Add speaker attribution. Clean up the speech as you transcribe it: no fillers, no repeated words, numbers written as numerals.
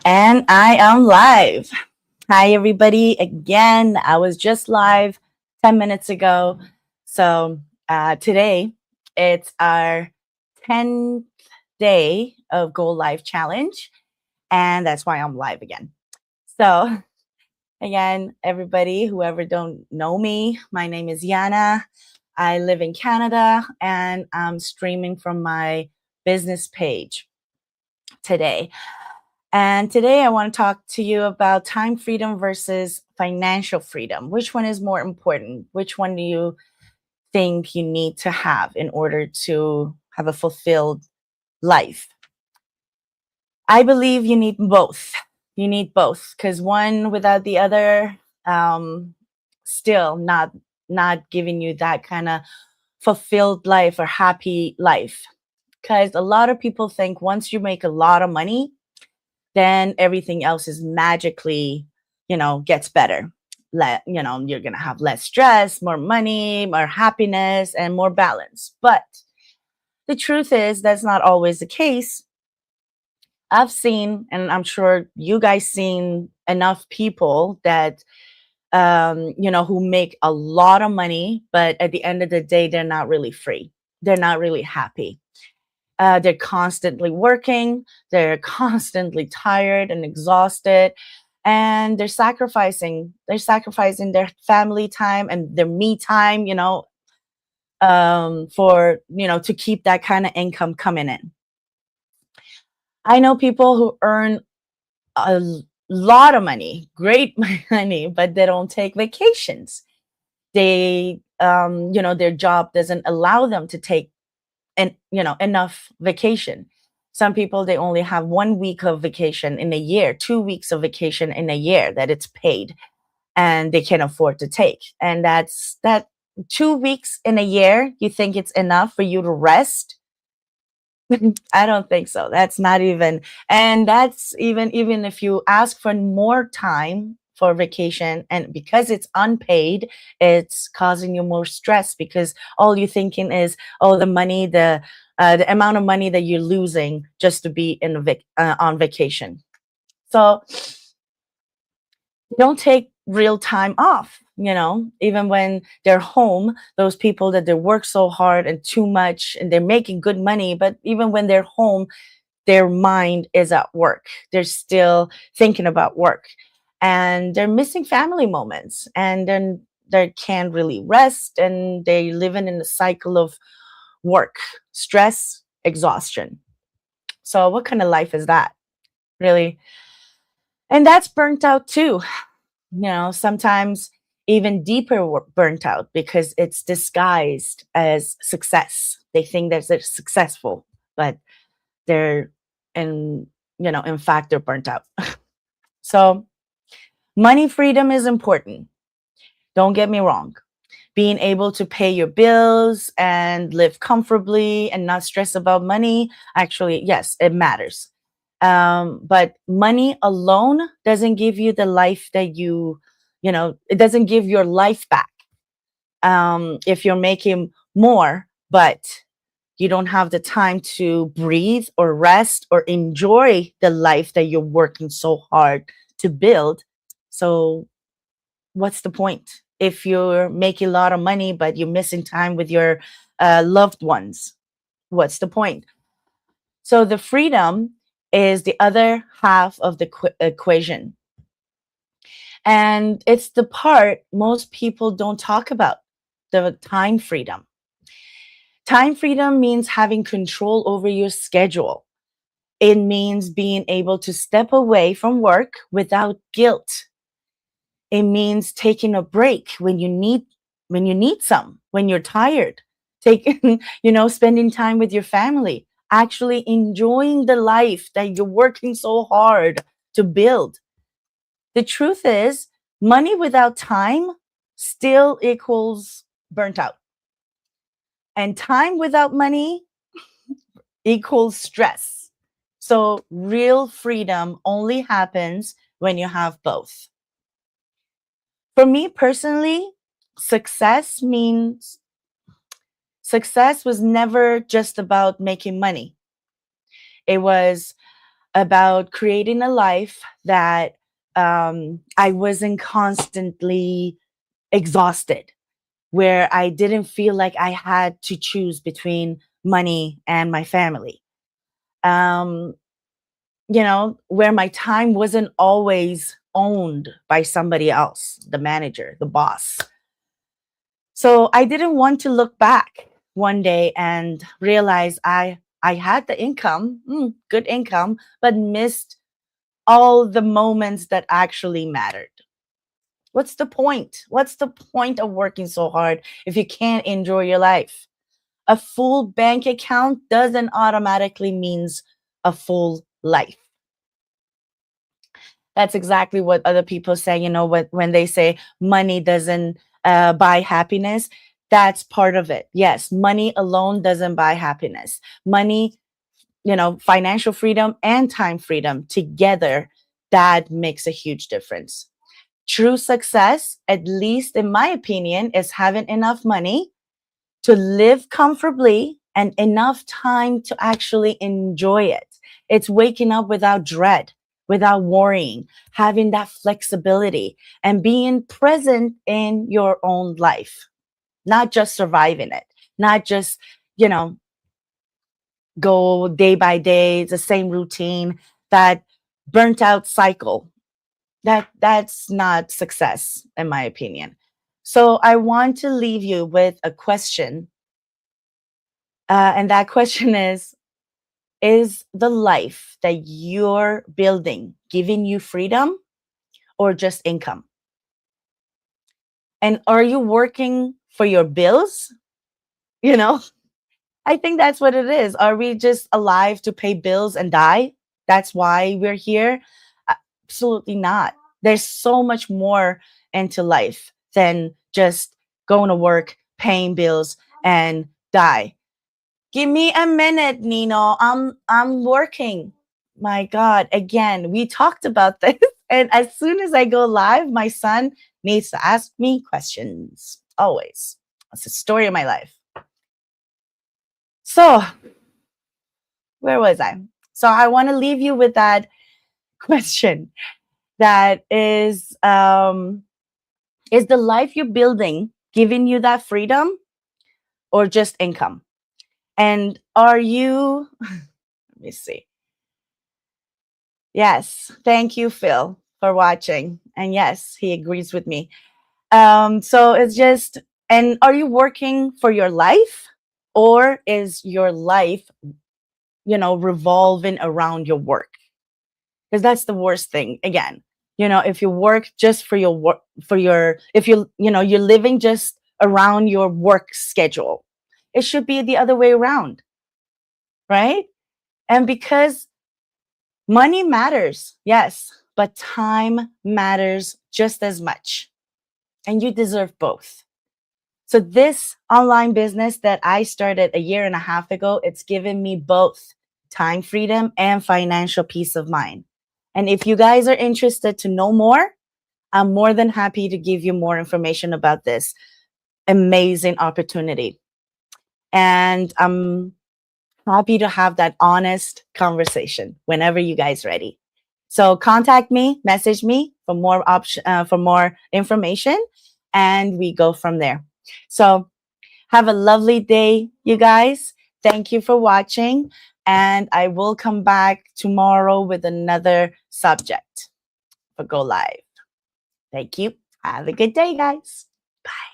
Speaker 1: And I am live. Hi, everybody. Again, I was just live 10 minutes ago. So today it's our 10th day of Go Live Challenge. And that's why I'm live again. So, again, everybody, whoever don't know me, my name is Yana. I live in Canada and I'm streaming from my business page today. And today I want to talk to you about time freedom versus financial freedom. Which one is more important? Which one do you think you need to have in order to have a fulfilled life? I believe you need both. You need both because one without the other, um, still not giving you that kind of fulfilled life or happy life. Because a lot of people think once you make a lot of money, then everything else is magically, gets better. You're going to have less stress, more money, more happiness, and more balance. But the truth is, that's not always the case. I've seen, and I'm sure you guys seen enough people that, who make a lot of money, but at the end of the day, they're not really free. They're not really happy. They're constantly working, they're constantly tired and exhausted, and they're sacrificing their family time and their me time, for to keep that kind of income coming in. I know people who earn lot of money, great money, but they don't take vacations. Their job doesn't allow them to take and enough vacation. Some people, they only have 1 week of vacation in a year, 2 weeks of vacation in a year that it's paid, and they can afford to take. And that's that. 2 weeks in a year, you think it's enough for you to rest? I don't think so. That's not even, and that's even if you ask for more time for vacation, and because it's unpaid, it's causing you more stress because all you're thinking is, oh, the amount of money that you're losing just to be on vacation. So don't take real time off. Even when they're home, those people that they work so hard and too much and they're making good money, but even when they're home, their mind is at work. They're still thinking about work and they're missing family moments, and then they can't really rest, and they living in a cycle of work, stress, exhaustion. So what kind of life is that, really? And that's burnt out too. Sometimes even deeper burnt out because it's disguised as success. They think that they're successful, but they're in fact they're burnt out. So money freedom is important, don't get me wrong. Being able to pay your bills and live comfortably and not stress about money, actually, yes, it matters. But money alone doesn't give you the life that it doesn't give your life back. If you're making more but you don't have the time to breathe or rest or enjoy the life that you're working so hard to build. So, what's the point? If you're making a lot of money, but you're missing time with your loved ones, what's the point? So, the freedom is the other half of the equation. And it's the part most people don't talk about, the time freedom. Time freedom means having control over your schedule. It means being able to step away from work without guilt. It means taking a break when you need some, when you're tired. Taking, spending time with your family, actually enjoying the life that you're working so hard to build. The truth is, money without time still equals burnt out. And time without money equals stress. So real freedom only happens when you have both. For me personally, success means success was never just about making money. It was about creating a life that I wasn't constantly exhausted, where I didn't feel like I had to choose between money and my family. Um, where my time wasn't always owned by somebody else, the manager, the boss. So I didn't want to look back one day and realize I had the income, good income, but missed all the moments that actually mattered. What's the point? What's the point of working so hard if you can't enjoy your life? A full bank account doesn't automatically means a full life. That's exactly what other people say, when they say money doesn't buy happiness. That's part of it. Yes, money alone doesn't buy happiness. Money, financial freedom and time freedom together, that makes a huge difference. True success, at least in my opinion, is having enough money to live comfortably and enough time to actually enjoy it. It's waking up without dread, without worrying, having that flexibility and being present in your own life, not just surviving it, not just, you know, go day by day, the same routine, that burnt out cycle. That's not success, in my opinion. So I want to leave you with a question. And that question is the life that you're building giving you freedom or just income? And are you working for your bills? You know, I think that's what it is. Are we just alive to pay bills and die? That's why we're here? Absolutely not. There's so much more into life than just going to work, paying bills, and die. Give me a minute, Nino. I'm working. My God, again, we talked about this. And as soon as I go live, my son needs to ask me questions. Always. That's the story of my life. So, where was I? So, I want to leave you with that question, that is the life you're building giving you that freedom or just income? And are you, let me see. Yes, thank you, Phil, for watching. And yes, he agrees with me. So it's just, and are you working for your life, or is your life, revolving around your work? Because that's the worst thing. Again, if you work just for your work, if you're living just around your work schedule, it should be the other way around, right? And because money matters, yes, but time matters just as much. And you deserve both. So this online business that I started a year and a half ago, it's given me both time freedom and financial peace of mind. And if you guys are interested to know more, I'm more than happy to give you more information about this amazing opportunity. And I'm happy to have that honest conversation whenever you guys ready. So contact me, message me for more for more information, and we go from there. So have a lovely day, you guys. Thank you for watching, and I will come back tomorrow with another subject for Go Live. Thank you. Have a good day, guys. Bye.